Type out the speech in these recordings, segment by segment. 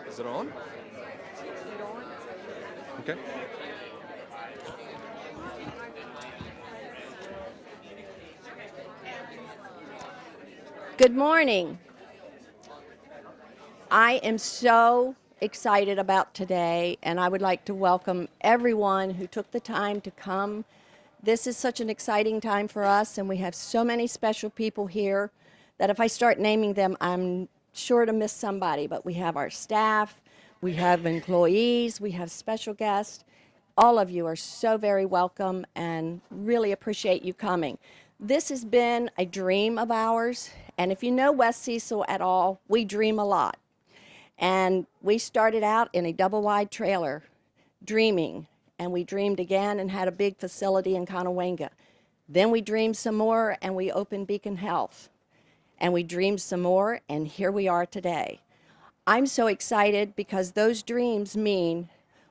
Is it on? Okay. Good morning. I am so excited about today, and I would like to welcome everyone who took the time to come. This is such an exciting time for us, and we have so many special people here that if I start naming them, I'm sure to miss somebody. But we have our staff, we have employees, we have special guests. All of you are so very welcome and really appreciate you coming. This has been a dream of ours, and if you know West Cecil at all, we dream a lot. And we started out in a double wide trailer, dreaming, and we dreamed again and had a big facility in Conowanga. Then we dreamed some more and we opened Beacon Health. And we dreamed some more, and here we are today. I'm so excited because those dreams mean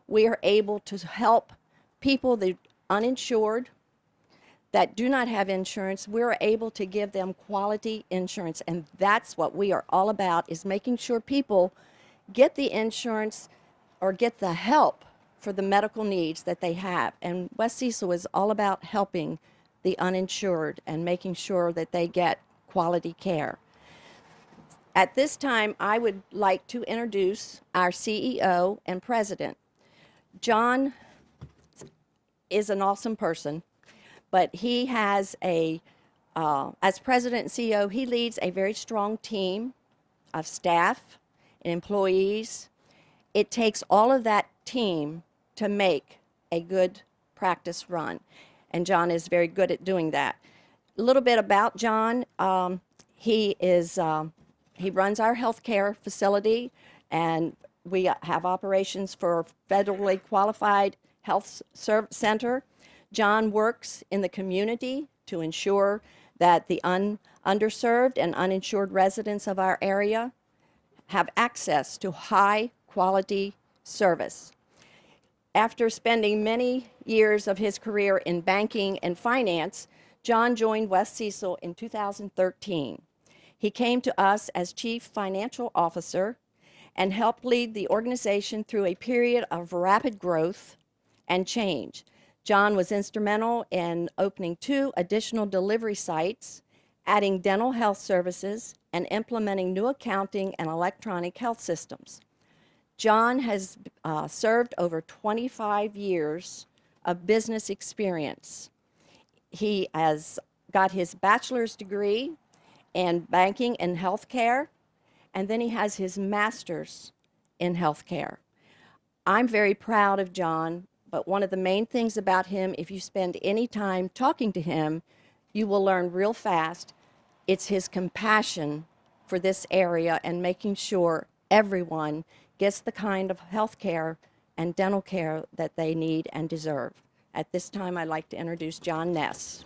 we are able to help people, the uninsured, that do not have insurance. We're able to give them quality insurance, and that's what we are all about, is making sure people get the insurance or get the help for the medical needs that they have. And West Cecil is all about helping the uninsured and making sure that they get quality care. At this time, I would like to introduce our CEO and president. John is an awesome person, but he has as president and CEO, he leads a very strong team of staff and employees. It takes all of that team to make a good practice run, and John is very good at doing that. A little bit about John. He runs our healthcare facility, and we have operations for federally qualified health center. John works in the community to ensure that the underserved and uninsured residents of our area have access to high quality service. After spending many years of his career in banking and finance, John joined West Cecil in 2013. He came to us as Chief Financial Officer and helped lead the organization through a period of rapid growth and change. John was instrumental in opening 2 additional delivery sites, adding dental health services, and implementing new accounting and electronic health systems. John has served over 25 years of business experience. He has got his bachelor's degree in banking and healthcare, and then he has his master's in healthcare. I'm very proud of John, but one of the main things about him, if you spend any time talking to him, you will learn real fast. It's his compassion for this area and making sure everyone gets the kind of health care and dental care that they need and deserve. At this time, I'd like to introduce John Ness.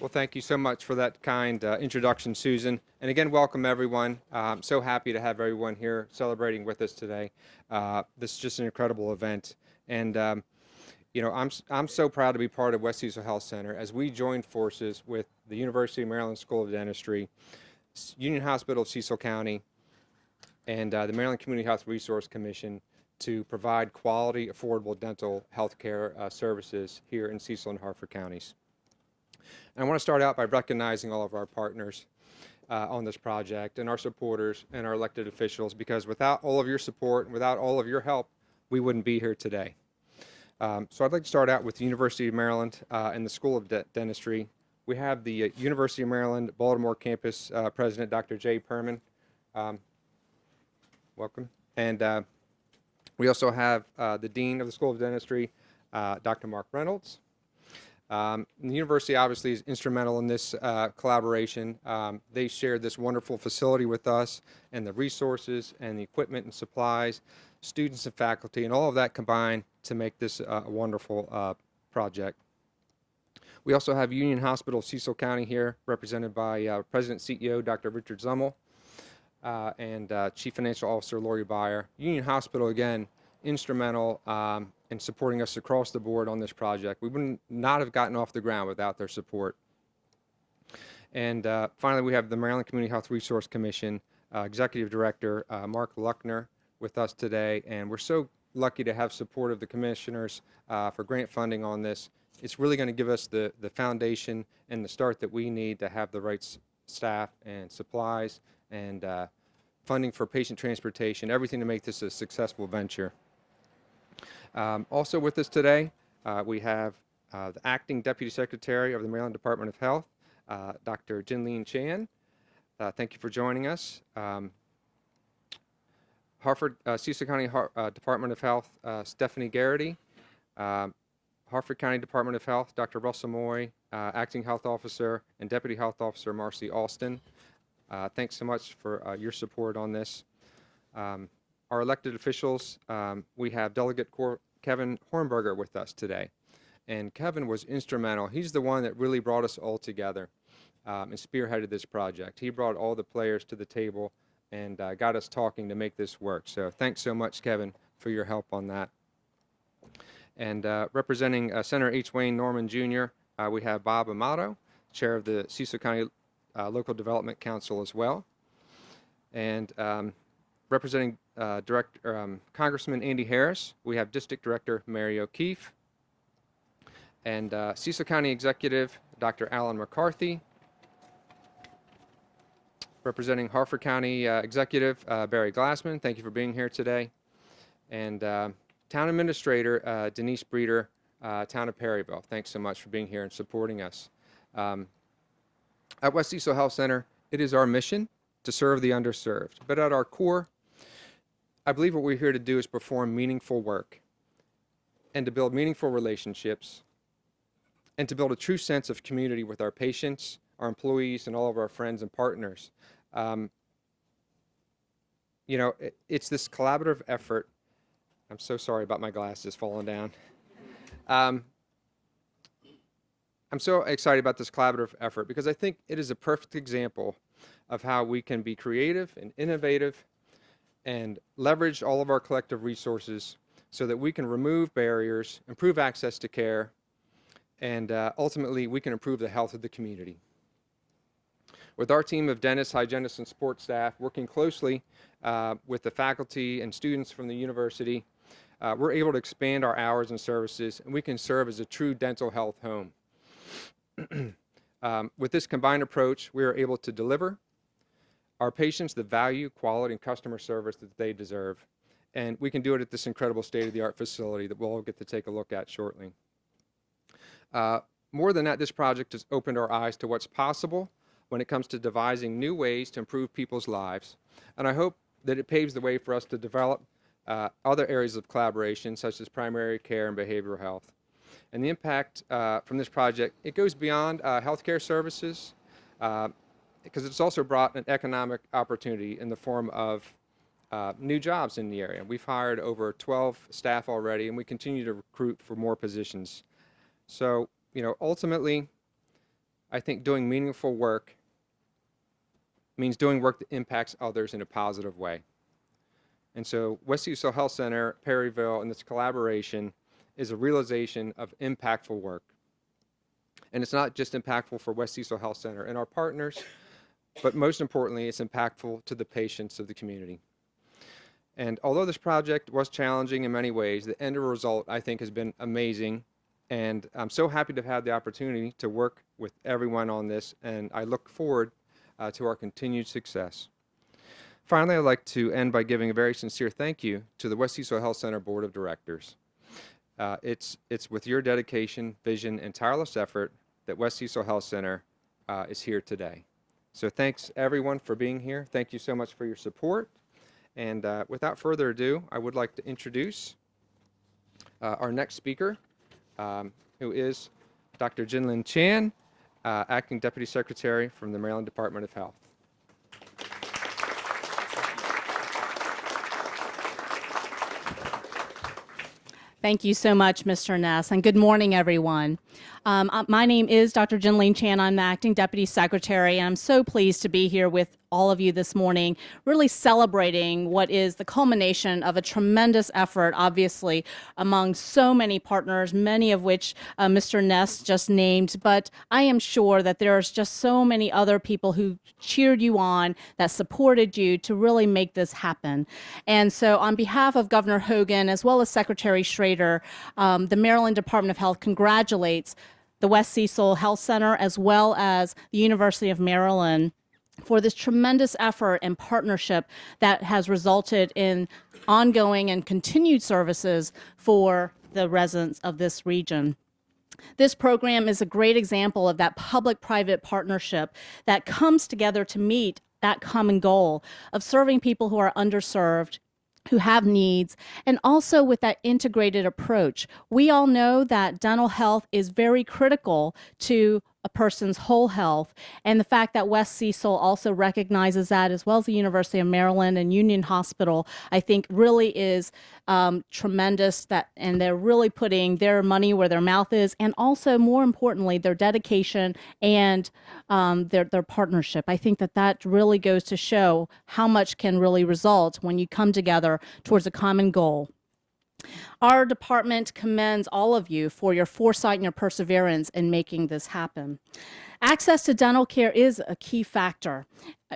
Well, thank you so much for that kind introduction, Susan. And again, welcome everyone. I'm so happy to have everyone here celebrating with us today. This is just an incredible event. And I'm so proud to be part of West Cecil Health Center as we joined forces with the University of Maryland School of Dentistry, Union Hospital of Cecil County, and the Maryland Community Health Resource Commission to provide quality, affordable dental health care services here in Cecil and Harford counties. And I want to start out by recognizing all of our partners on this project and our supporters and our elected officials, because without all of your support and without all of your help, we wouldn't be here today. So I'd like to start out with the University of Maryland and the School of Dentistry. We have the University of Maryland Baltimore campus president, Dr. Jay Perman. Welcome. And we also have the Dean of the School of Dentistry, Dr. Mark Reynolds. The university obviously is instrumental in this collaboration. They shared this wonderful facility with us, and the resources and the equipment and supplies, students and faculty, and all of that combined to make this a wonderful project. We also have Union Hospital of Cecil County here, represented by President and CEO Dr. Richard Zummel and Chief Financial Officer Lori Beyer. Union Hospital, again, instrumental in supporting us across the board on this project. We would not have gotten off the ground without their support. And finally, we have the Maryland Community Health Resource Commission Executive Director Mark Luckner with us today, and we're so lucky to have support of the commissioners for grant funding on this. It's really going to give us the foundation and the start that we need to have the right staff and supplies and funding for patient transportation, everything to make this a successful venture. Also with us today, we have the Acting Deputy Secretary of the Maryland Department of Health, Dr. Jinlin Chan. Thank you for joining us. Cecil County Department of Health, Stephanie Garrity. Harford County Department of Health, Dr. Russell Moy, Acting Health Officer, and Deputy Health Officer Marcy Alston. Thanks so much for your support on this. Our elected officials, we have Delegate Kevin Hornberger with us today. And Kevin was instrumental. He's the one that really brought us all together and spearheaded this project. He brought all the players to the table and got us talking to make this work. So thanks so much, Kevin, for your help on that. And representing Senator H. Wayne Norman Jr., we have Bob Amato, Chair of the Cecil County Local Development Council as well. And representing Congressman Andy Harris, we have District Director Mary O'Keefe. And Cecil County Executive Dr. Alan McCarthy. Representing Harford County Executive Barry Glassman, thank you for being here today. And Town Administrator Denise Breeder, Town of Perryville, thanks so much for being here and supporting us. At West Cecil Health Center, it is our mission to serve the underserved. But at our core, I believe what we're here to do is perform meaningful work and to build meaningful relationships and to build a true sense of community with our patients, our employees, and all of our friends and partners. You know, it's this collaborative effort. I'm so sorry about my glasses falling down. I'm so excited about this collaborative effort because I think it is a perfect example of how we can be creative and innovative and leverage all of our collective resources so that we can remove barriers, improve access to care, and ultimately we can improve the health of the community. With our team of dentists, hygienists, and support staff working closely with the faculty and students from the university, we're able to expand our hours and services, and we can serve as a true dental health home. With this combined approach, we are able to deliver our patients the value, quality, and customer service that they deserve. And we can do it at this incredible state-of-the-art facility that we'll all get to take a look at shortly. More than that, this project has opened our eyes to what's possible when it comes to devising new ways to improve people's lives. And I hope that it paves the way for us to develop other areas of collaboration, such as primary care and behavioral health. And the impact from this project, it goes beyond healthcare services, because it's also brought an economic opportunity in the form of new jobs in the area. We've hired over 12 staff already, and we continue to recruit for more positions. So, you know, ultimately, I think doing meaningful work means doing work that impacts others in a positive way. And so West Cecil Health Center, Perryville, and this collaboration is a realization of impactful work. And it's not just impactful for West Cecil Health Center and our partners, but most importantly, it's impactful to the patients of the community. And although this project was challenging in many ways, the end result, I think, has been amazing. And I'm so happy to have had the opportunity to work with everyone on this, and I look forward to our continued success. Finally, I'd like to end by giving a very sincere thank you to the West Cecil Health Center Board of Directors. It's with your dedication, vision, and tireless effort that West Cecil Health Center is here today. So thanks, everyone, for being here. Thank you so much for your support. And without further ado, I would like to introduce our next speaker, who is Dr. Jinlin Chan, Acting Deputy Secretary from the Maryland Department of Health. Thank you so much, Mr. Ness, and good morning, everyone. My name is Dr. Jinlene Chan. I'm the Acting Deputy Secretary, and I'm so pleased to be here with all of you this morning, really celebrating what is the culmination of a tremendous effort, obviously, among so many partners, many of which Mr. Ness just named. But I am sure that there's just so many other people who cheered you on, that supported you to really make this happen. And so on behalf of Governor Hogan, as well as Secretary Schrader, the Maryland Department of Health congratulates the West Cecil Health Center, as well as the University of Maryland, for this tremendous effort and partnership that has resulted in ongoing and continued services for the residents of this region. This program is a great example of that public-private partnership that comes together to meet that common goal of serving people who are underserved, who have needs, and also with that integrated approach. We all know that dental health is very critical to a person's whole health, and the fact that West Cecil also recognizes that, as well as the University of Maryland and Union Hospital, I think really is tremendous, that, and they're really putting their money where their mouth is, and also, more importantly, their dedication and their partnership. I think that really goes to show how much can really result when you come together towards a common goal. Our department commends all of you for your foresight and your perseverance in making this happen. Access to dental care is a key factor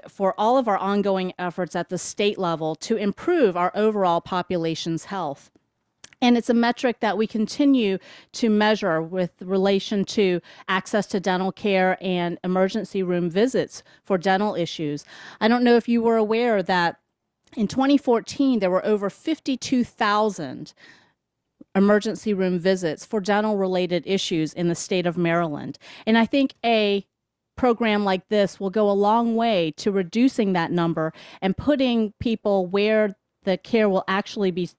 for all of our ongoing efforts at the state level to improve our overall population's health. And it's a metric that we continue to measure with relation to access to dental care and emergency room visits for dental issues. I don't know if you were aware that in 2014, there were over 52,000 emergency room visits for dental-related issues in the state of Maryland. And I think a program like this will go a long way to reducing that number and putting people where the care will actually be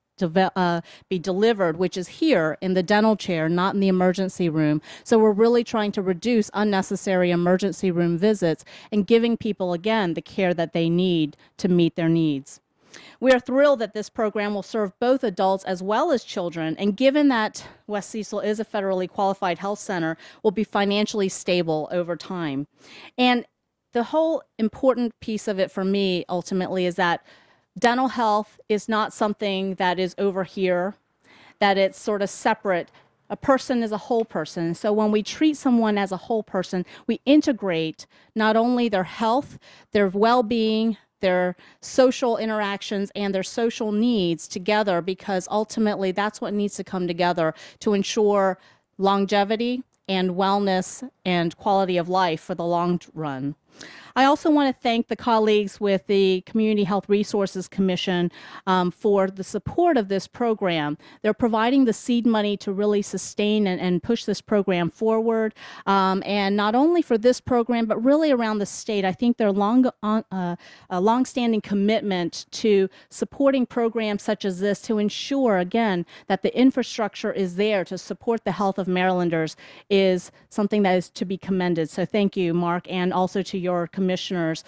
delivered, which is here in the dental chair, not in the emergency room. So we're really trying to reduce unnecessary emergency room visits and giving people, again, the care that they need to meet their needs. We are thrilled that this program will serve both adults as well as children, and given that West Cecil is a federally qualified health center, will be financially stable over time. And the whole important piece of it for me, ultimately, is that dental health is not something that is over here, that it's sort of separate. A person is a whole person. So when we treat someone as a whole person, we integrate not only their health, their well-being, their social interactions, and their social needs together, because ultimately that's what needs to come together to ensure longevity and wellness and quality of life for the long run. I also want to thank the colleagues with the Community Health Resources Commission for the support of this program. They're providing the seed money to really sustain and push this program forward. And not only for this program, but really around the state. I think their longstanding commitment to supporting programs such as this to ensure, again, that the infrastructure is there to support the health of Marylanders is something that is to be commended. So thank you, Mark, and also to your commissioners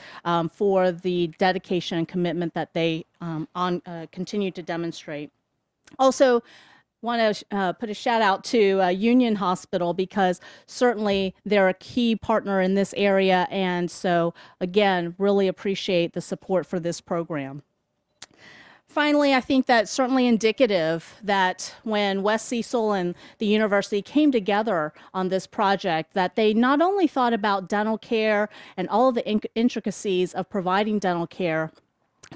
for the dedication and commitment that they continue to demonstrate. Also, want to put a shout out to Union Hospital, because certainly they're a key partner in this area, and so again, really appreciate the support for this program. Finally, I think that's certainly indicative that when West Cecil and the university came together on this project, that they not only thought about dental care and all of the intricacies of providing dental care,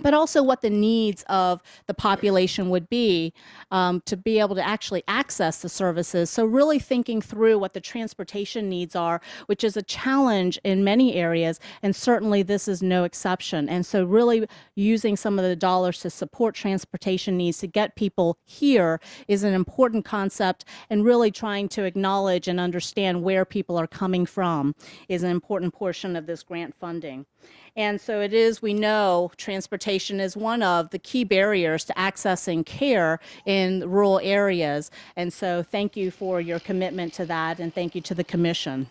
but also what the needs of the population would be to be able to actually access the services. So really thinking through what the transportation needs are, which is a challenge in many areas, and certainly this is no exception. And so really using some of the dollars to support transportation needs to get people here is an important concept, and really trying to acknowledge and understand where people are coming from is an important portion of this grant funding. And so it is, we know transportation is one of the key barriers to accessing care in rural areas. And so thank you for your commitment to that, and thank you to the commission.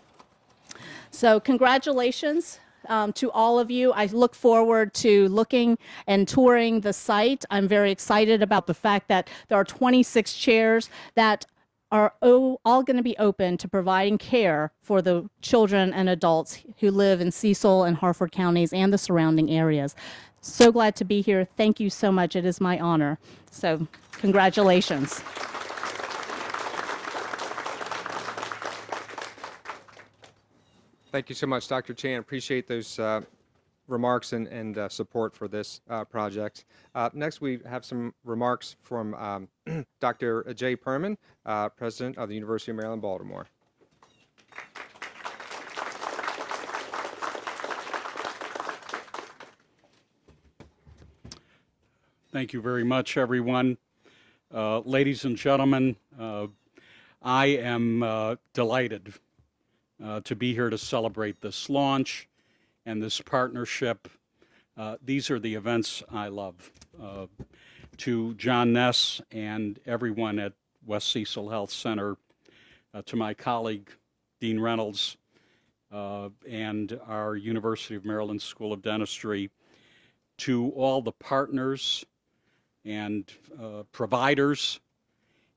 So congratulations to all of you. I look forward to looking and touring the site. I'm very excited about the fact that there are 26 chairs that are all going to be open to providing care for the children and adults who live in Cecil and Harford counties and the surrounding areas. So glad to be here. Thank you so much. It is my honor. So, congratulations. Thank you so much, Dr. Chan. Appreciate those remarks and support for this project. Next, we have some remarks from Dr. Jay Perman, President of the University of Maryland, Baltimore. Thank you very much, everyone. Ladies and gentlemen, I am delighted to be here to celebrate this launch and this partnership. These are the events I love. To John Ness and everyone at West Cecil Health Center, to my colleague, Dean Reynolds, and our University of Maryland School of Dentistry, to all the partners and providers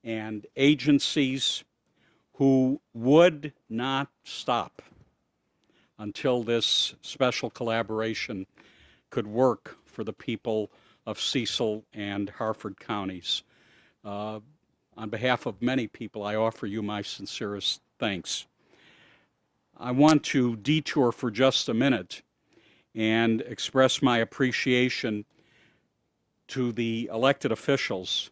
and agencies who would not stop until this special collaboration could work for the people of Cecil and Harford counties. On behalf of many people, I offer you my sincerest thanks. I want to detour for just a minute and express my appreciation to the elected officials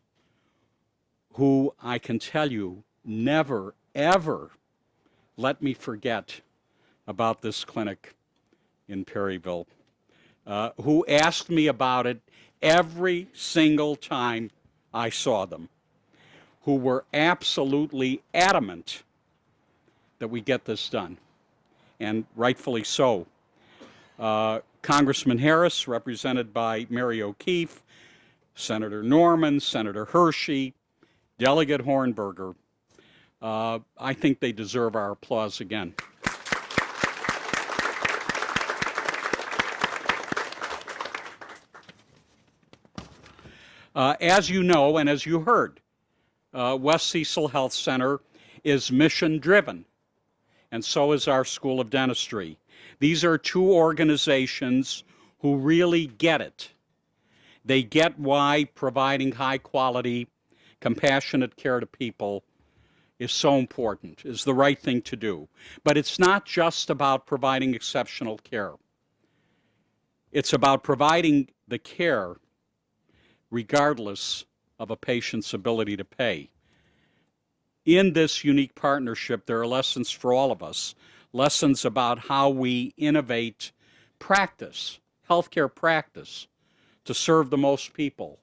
who I can tell you never, ever let me forget about this clinic in Perryville, who asked me about it every single time I saw them, who were absolutely adamant that we get this done, and rightfully so. Congressman Harris, represented by Mary O'Keefe, Senator Norman, Senator Hershey, Delegate Hornberger, I think they deserve our applause again. As you know and as you heard, West Cecil Health Center is mission-driven, and so is our School of Dentistry. These are two organizations who really get it. They get why providing high-quality, compassionate care to people is so important, is the right thing to do. But it's not just about providing exceptional care. It's about providing the care regardless of a patient's ability to pay. In this unique partnership, there are lessons for all of us, lessons about how we innovate practice, healthcare practice, to serve the most people.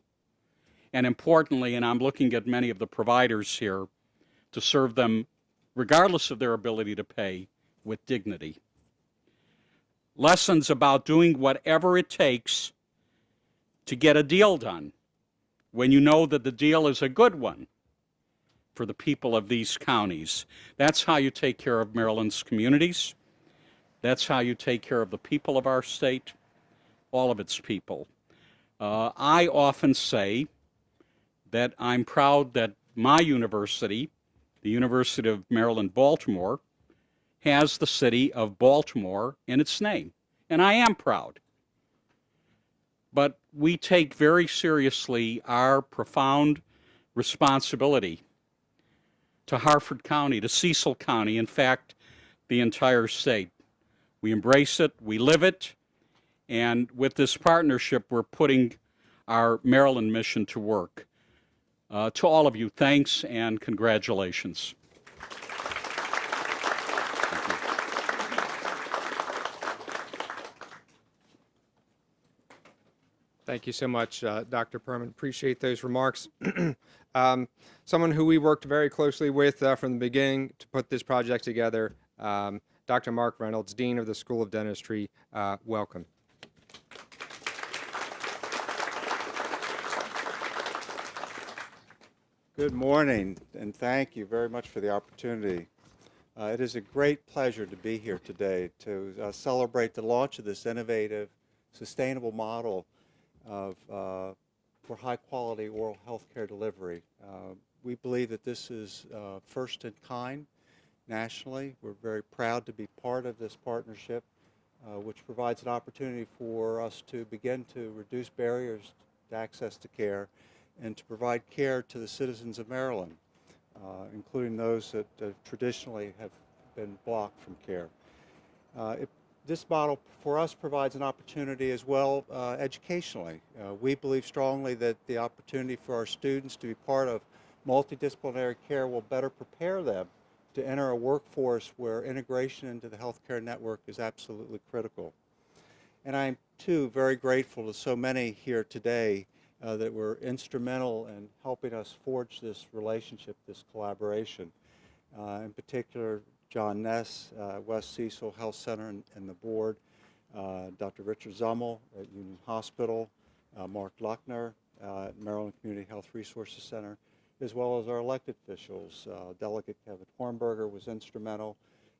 And importantly, and I'm looking at many of the providers here, to serve them regardless of their ability to pay with dignity. Lessons about doing whatever it takes to get a deal done when you know that the deal is a good one for the people of these counties. That's how you take care of Maryland's communities. That's how you take care of the people of our state, all of its people. I often say that I'm proud that my university, the University of Maryland, Baltimore, has the city of Baltimore in its name. And I am proud. But we take very seriously our profound responsibility to Harford County, to Cecil County, in fact, the entire state. We embrace it, we live it, and with this partnership, we're putting our Maryland mission to work. To all of you, thanks and congratulations. Thank you so much, Dr. Perman. Appreciate those remarks. Someone who we worked very closely with from the beginning to put this project together, Dr. Mark Reynolds, Dean of the School of Dentistry. Welcome. Good morning, and thank you very much for the opportunity. It is a great pleasure to be here today to celebrate the launch of this innovative, sustainable model of, for high-quality oral health care delivery. We believe that this is first in kind nationally. We're very proud to be part of this partnership, which provides an opportunity for us to begin to reduce barriers to access to care and to provide care to the citizens of Maryland, including those that traditionally have been blocked from care. This model for us provides an opportunity as well educationally. We believe strongly that the opportunity for our students to be part of multidisciplinary care will better prepare them to enter a workforce where integration into the healthcare network is absolutely critical. And I'm too very grateful to so many here today that were instrumental in helping us forge this relationship, this collaboration. In particular, John Ness, West Cecil Health Center and the board, Dr. Richard Zummel at Union Hospital, Mark Luckner at Maryland Community Health Resources Center, as well as our elected officials. Delegate Kevin Hornberger was instrumental.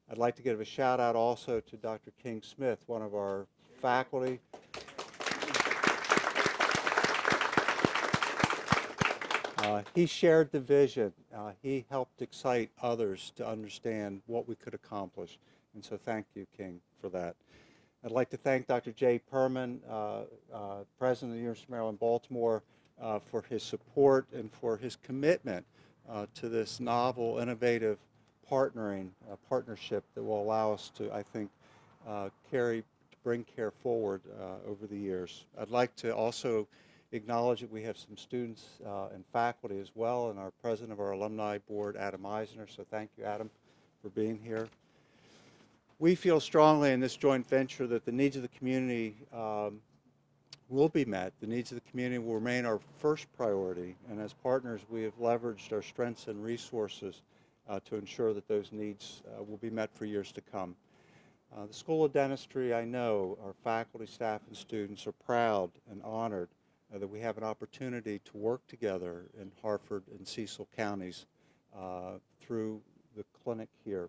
I'd like to give a shout out also to Dr. King Smith, one of our faculty. He shared the vision. He helped excite others to understand what we could accomplish. And so thank you, King, for that. I'd like to thank Dr. Jay Perman, President of the University of Maryland, Baltimore, for his support and for his commitment to this novel, innovative partnership that will allow us to, I think, bring care forward over the years. I'd like to also acknowledge that we have some students and faculty as well, and our president of our alumni board, Adam Eisner, so thank you, Adam, for being here. We feel strongly in this joint venture that the needs of the community will be met. The needs of the community will remain our first priority, and as partners we have leveraged our strengths and resources to ensure that those needs will be met for years to come. The School of Dentistry, I know, our faculty, staff, and students are proud and honored that we have an opportunity to work together in Harford and Cecil counties through the clinic here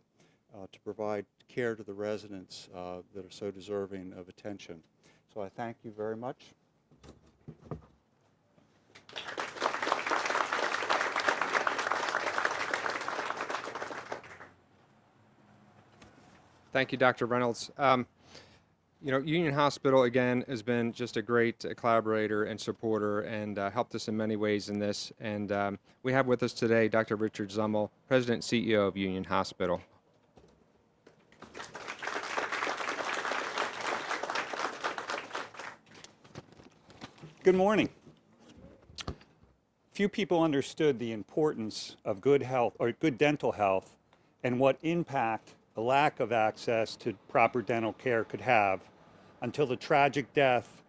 to provide care to the residents that are so deserving of attention. So I thank you very much. Thank you, Dr. Reynolds. You know, Union Hospital, again, has been just a great collaborator and supporter and helped us in many ways in this. And we have with us today Dr. Richard Zummel, President and CEO of Union Hospital. Good morning. Few people understood the importance of good health or good dental health and what impact a lack of access to proper dental care could have until the tragic death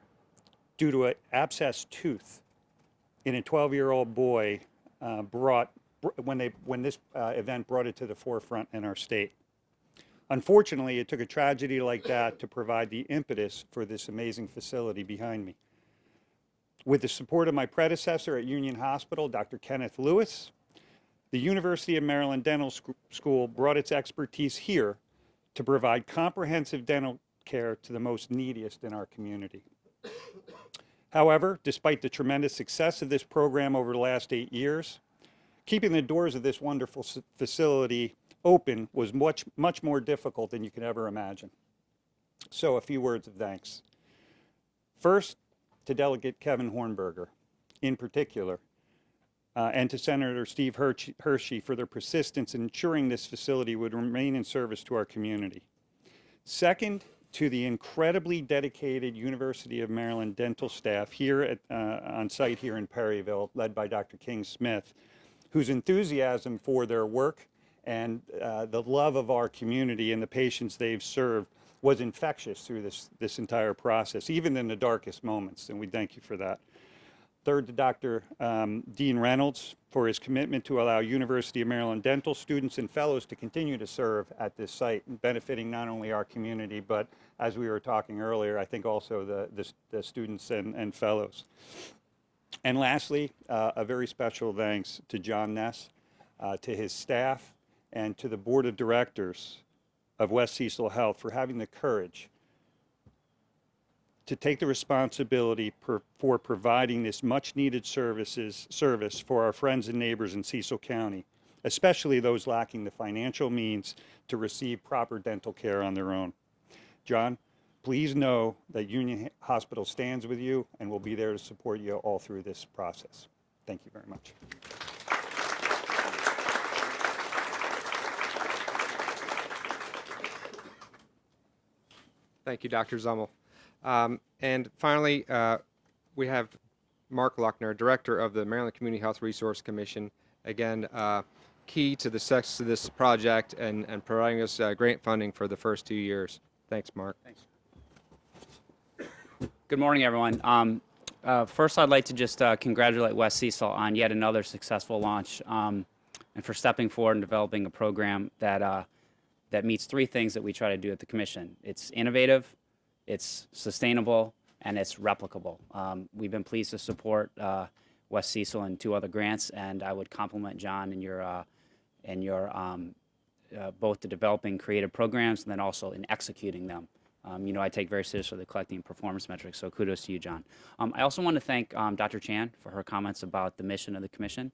due to an abscessed tooth in a 12-year-old boy when this event brought it to the forefront in our state. Unfortunately, it took a tragedy like that to provide the impetus for this amazing facility behind me. With the support of my predecessor at Union Hospital, Dr. Kenneth Lewis, the University of Maryland Dental School brought its expertise here to provide comprehensive dental care to the most neediest in our community. However, despite the tremendous success of this program over the last 8 years, keeping the doors of this wonderful facility open was much more difficult than you could ever imagine. So a few words of thanks. First, to Delegate Kevin Hornberger in particular, and to Senator Steve Hershey for their persistence in ensuring this facility would remain in service to our community. Second, to the incredibly dedicated University of Maryland dental staff here on site here in Perryville, led by Dr. King Smith, whose enthusiasm for their work and the love of our community and the patients they've served was infectious through this entire process, even in the darkest moments, and we thank you for that. Third, to Dr. Dean Reynolds for his commitment to allow University of Maryland dental students and fellows to continue to serve at this site, benefiting not only our community, but as we were talking earlier, I think also the students and fellows. And lastly, a very special thanks to John Ness, to his staff, and to the board of directors of West Cecil Health for having the courage to take the responsibility for providing this much-needed service for our friends and neighbors in Cecil County, especially those lacking the financial means to receive proper dental care on their own. John, please know that Union Hospital stands with you and will be there to support you all through this process. Thank you very much. Thank you, Dr. Zummel. And finally, we have Mark Luckner, Director of the Maryland Community Health Resource Commission. Again, key to the success of this project and providing us grant funding for the first 2 years. Thanks, Mark. Thanks. Good morning, everyone. First, I'd like to just congratulate West Cecil on yet another successful launch and for stepping forward and developing a program that meets three things that we try to do at the Commission. It's innovative, it's sustainable, and it's replicable. We've been pleased to support West Cecil and 2 other grants, and I would compliment John in your both the developing creative programs and then also in executing them. You know, I take very seriously the collecting performance metrics, so kudos to you, John. I also want to thank Dr. Chan for her comments about the mission of the Commission.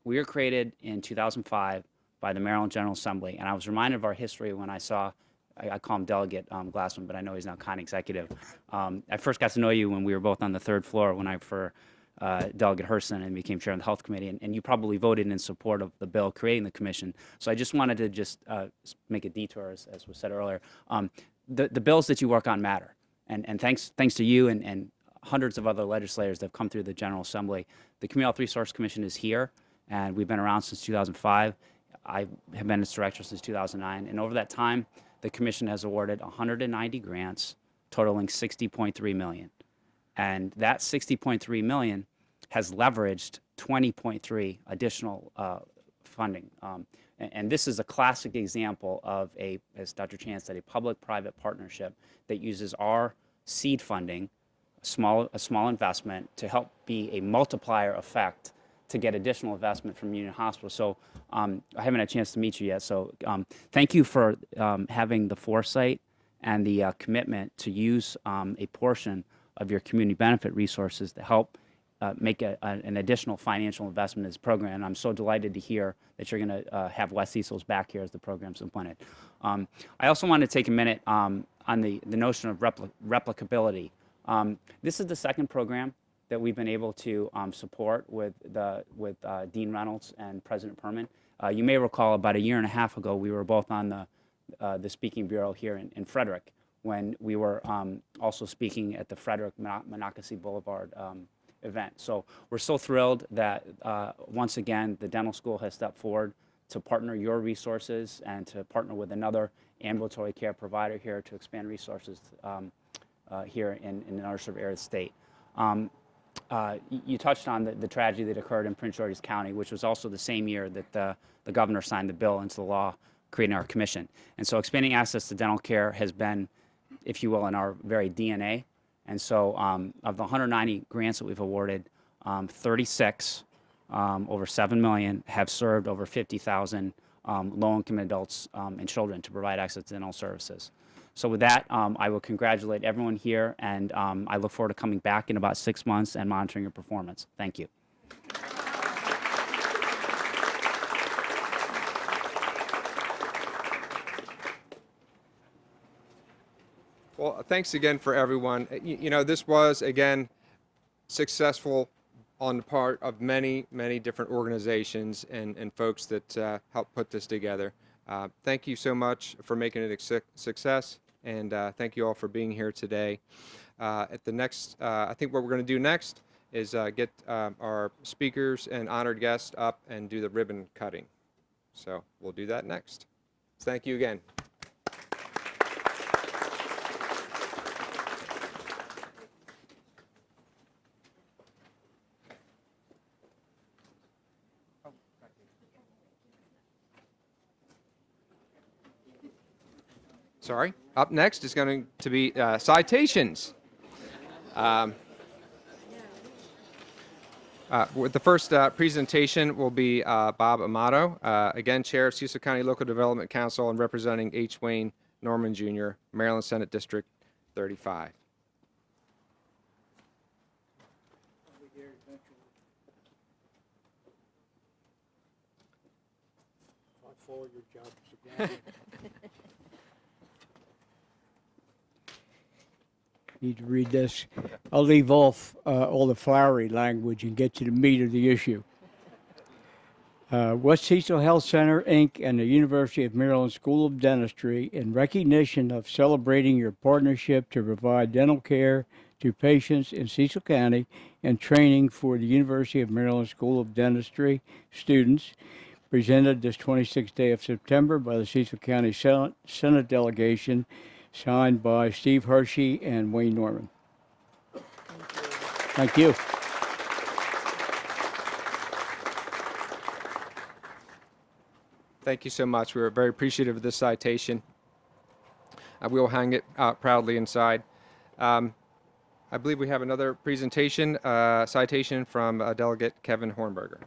We were created in 2005 by the Maryland General Assembly, and I was reminded of our history when I saw, I call him Delegate Glassman, but I know he's now County Executive. I first got to know you when we were both on the 3rd floor when I for Delegate Herson and became chair of the Health Committee, and you probably voted in support of the bill creating the Commission. So I just wanted to just make a detour, as was said earlier. The bills that you work on matter, and thanks to you and hundreds of other legislators that have come through the General Assembly. The Community Health Resource Commission is here, and we've been around since 2005. I have been its director since 2009, and over that time, the Commission has awarded 190 grants totaling $60.3 million. And that $60.3 million has leveraged 20.3 additional funding. And this is a classic example of as Dr. Chan said, a public-private partnership that uses our seed funding, a small investment, to help be a multiplier effect to get additional investment from Union Hospital. So I haven't had a chance to meet you yet, so thank you for having the foresight and the commitment to use a portion of your community benefit resources to help make an additional financial investment in this program. And I'm so delighted to hear that you're going to have West Cecil's back here as the program's implemented. I also want to take a minute on the notion of replicability. This is the second program that we've been able to support with Dean Reynolds and President Perman. You may recall about 1.5 years ago, we were both on the Speaking Bureau here in Frederick when we were also speaking at the Frederick Monocacy Boulevard event. So we're so thrilled that once again the dental school has stepped forward to partner your resources and to partner with another ambulatory care provider here to expand resources here in the underserved area of the state. You touched on the tragedy that occurred in Prince George's County, which was also the same year that the governor signed the bill into the law creating our commission. And so expanding access to dental care has been, if you will, in our very DNA. And so of the 190 grants that we've awarded, 36, over 7 million, have served over 50,000 low-income adults and children to provide access to dental services. So with that, I will congratulate everyone here, and I look forward to coming back in about 6 months and monitoring your performance. Thank you. Well, thanks again for everyone. You know, this was, again, successful on the part of many, many different organizations and folks that helped put this together. Thank you so much for making it a success, and thank you all for being here today. At the next, I think what we're going to do next is get our speakers and honored guests up and do the ribbon cutting. So we'll do that next. Thank you again. Sorry. Up next is going to be Citations. With the first presentation will be Bob Amato, again, Chair of Cecil County Local Development Council and representing H. Wayne Norman Jr., Maryland Senate District 35. Need to read this. I'll leave off all the flowery language and get to the meat of the issue. West Cecil Health Center, Inc. and the University of Maryland School of Dentistry, in recognition of celebrating your partnership to provide dental care to patients in Cecil County and training for the University of Maryland School of Dentistry students, presented this 26th day of September by the Cecil County Senate delegation, signed by Steve Hershey and Wayne Norman. Thank you. Thank you so much. We were very appreciative of this citation. We will hang it proudly inside. I believe we have another presentation, citation from Delegate Kevin Hornberger.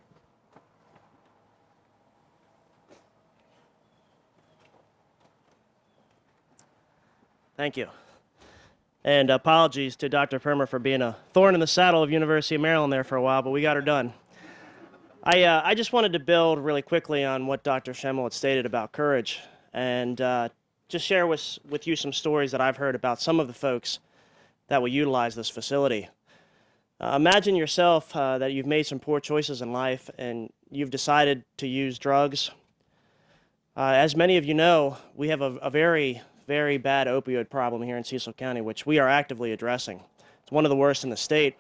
Thank you. And apologies to Dr. Permer for being a thorn in the saddle of University of Maryland there for a while, but we got her done. I just wanted to build really quickly on what Dr. Schemmel had stated about courage and just share with you some stories that I've heard about some of the folks that will utilize this facility. Imagine yourself that you've made some poor choices in life and you've decided to use drugs. As many of you know, we have a very, very bad opioid problem here in Cecil County, which we are actively addressing. It's one of the worst in the state.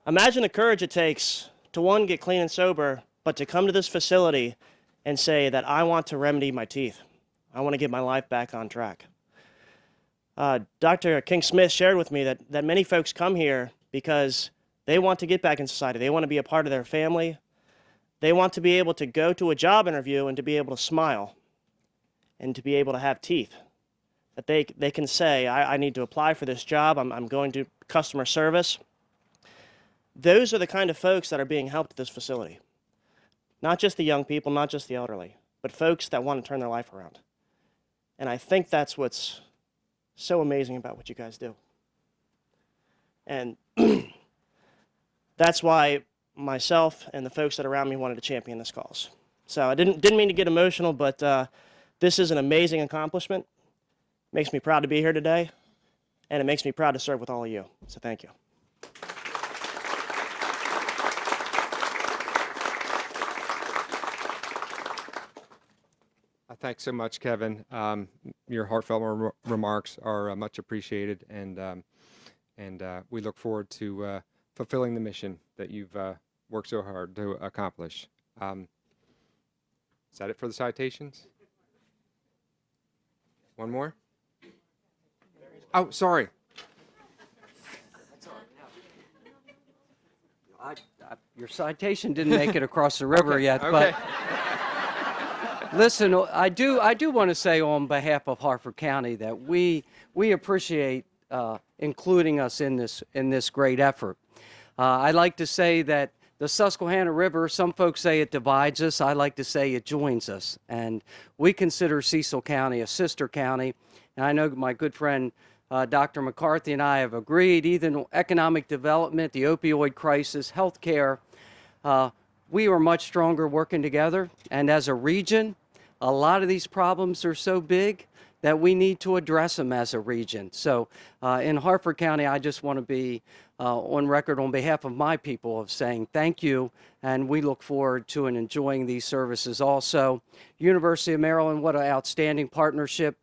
Imagine the courage it takes to, one, get clean and sober, but to come to this facility and say that I want to remedy my teeth. I want to get my life back on track. Dr. King-Smith shared with me that many folks come here because they want to get back in society. They want to be a part of their family. They want to be able to go to a job interview and to be able to smile and to be able to have teeth. That they can say, I need to apply for this job. I'm going to customer service. Those are the kind of folks that are being helped at this facility. Not just the young people, not just the elderly, but folks that want to turn their life around. And I think that's what's so amazing about what you guys do. And that's why myself and the folks that are around me wanted to champion this cause. So I didn't mean to get emotional, but this is an amazing accomplishment. It makes me proud to be here today, and it makes me proud to serve with all of you. So thank you. Thanks so much, Kevin. Your heartfelt remarks are much appreciated, and we look forward to fulfilling the mission that you've worked so hard to accomplish. Is that it for the citations? One more? Oh, sorry. Your citation didn't make it across the river yet, Okay. but listen, I do want to say on behalf of Harford County that we appreciate including us in this great effort. I like to say that the Susquehanna River, some folks say it divides us. I like to say it joins us. And we consider Cecil County a sister county. And I know my good friend Dr. McCarthy and I have agreed, either economic development, the opioid crisis, health care, we are much stronger working together. And as a region, a lot of these problems are so big that we need to address them as a region. So in Harford County, I just want to be on record on behalf of my people of saying thank you, and we look forward to and enjoying these services also. University of Maryland, what an outstanding partnership.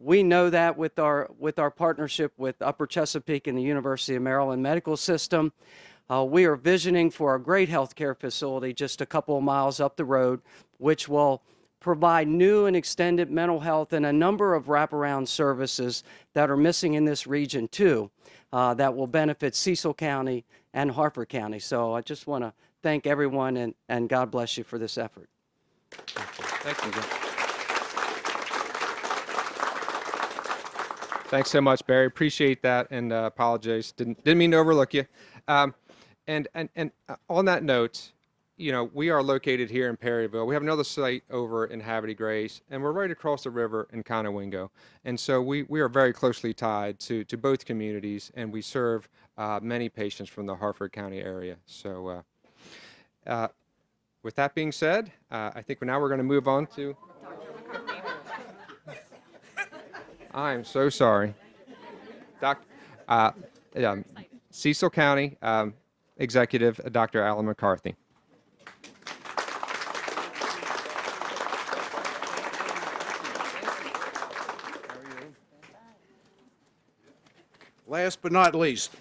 We know that with our partnership with Upper Chesapeake and the University of Maryland Medical System. We are visioning for a great healthcare facility just a couple of miles up the road, which will provide new and extended mental health and a number of wraparound services that are missing in this region too, that will benefit Cecil County and Harford County. So I just want to thank everyone, and God bless you for this effort. Thank you. Thanks so much, Barry. Appreciate that, and apologize. Didn't mean to overlook you. And on that note, we are located here in Perryville. We have another site over in Havre de Grace, and we're right across the river in Conowingo. And so we are very closely tied to both communities, and we serve many patients from the Harford County area. So with that being said, I think now we're going to move on to... I'm so sorry. Cecil County Executive, Dr. Alan McCarthy. Last but not least,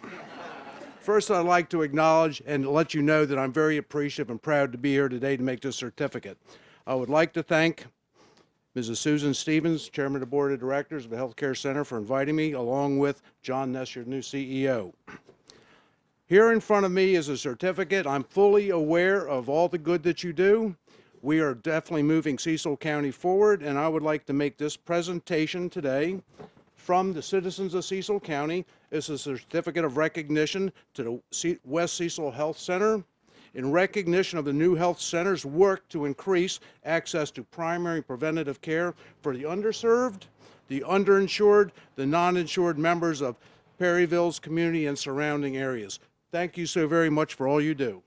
first I'd like to acknowledge and let you know that I'm very appreciative and proud to be here today to make this certificate. I would like to thank Mrs. Susan Stevens, Chairman of the Board of Directors of the Healthcare Center, for inviting me, along with John Ness, your new CEO. Here in front of me is a certificate. I'm fully aware of all the good that you do. We are definitely moving Cecil County forward, and I would like to make this presentation today from the citizens of Cecil County. It's a certificate of recognition to the West Cecil Health Center in recognition of the new health center's work to increase access to primary preventative care for the underserved, the underinsured, the non-insured members of Perryville's community and surrounding areas. Thank you so very much for all you do.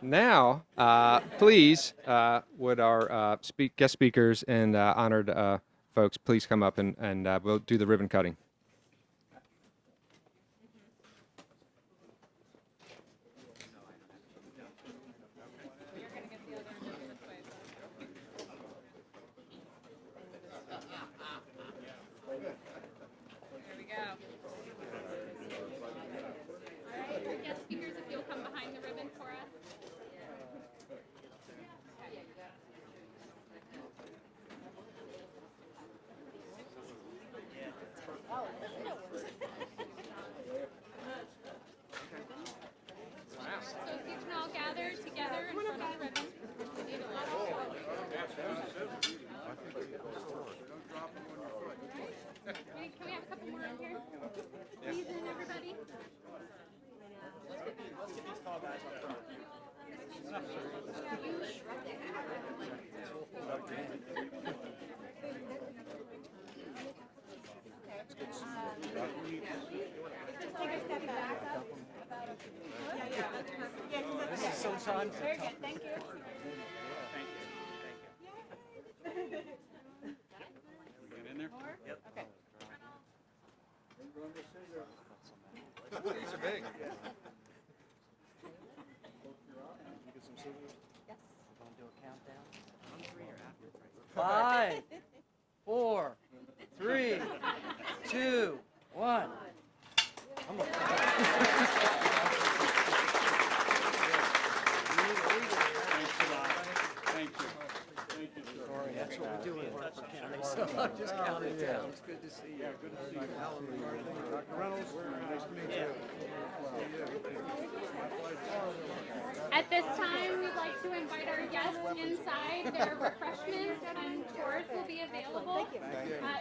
Now, please, would our guest speakers and honored folks please come up and we'll do the ribbon cutting. Can we have a couple more in here? Please, and everybody. Let's get these tall guys up front. Just take a step back up. This is sometimes a Very tough. good, thank you. Get in there? Yep. Okay. These are big. Yes. 5, 4, 3, 2, 1. Thank you. Sorry, that's what we do in Harford County, so I'm just counting down. It's good to see you. Good to see you. Dr. Reynolds, nice to meet you. At this time, we'd like to invite our guests inside. Their refreshments and tours will be available.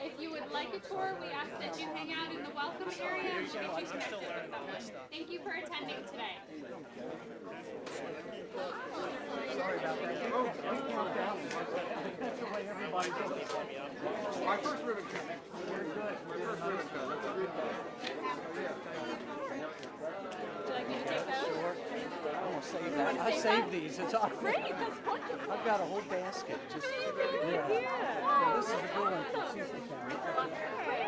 If you would like a tour, we ask that you hang out in the welcome area and we'll get you connected with someone. Thank you for attending today. My first ribbon cut. Would you like me to take those? I'm gonna save that. I saved these. It's all Great, that's wonderful. I've got a whole basket. Just Really good idea. yeah. This is a good one for Cecil County. Okay.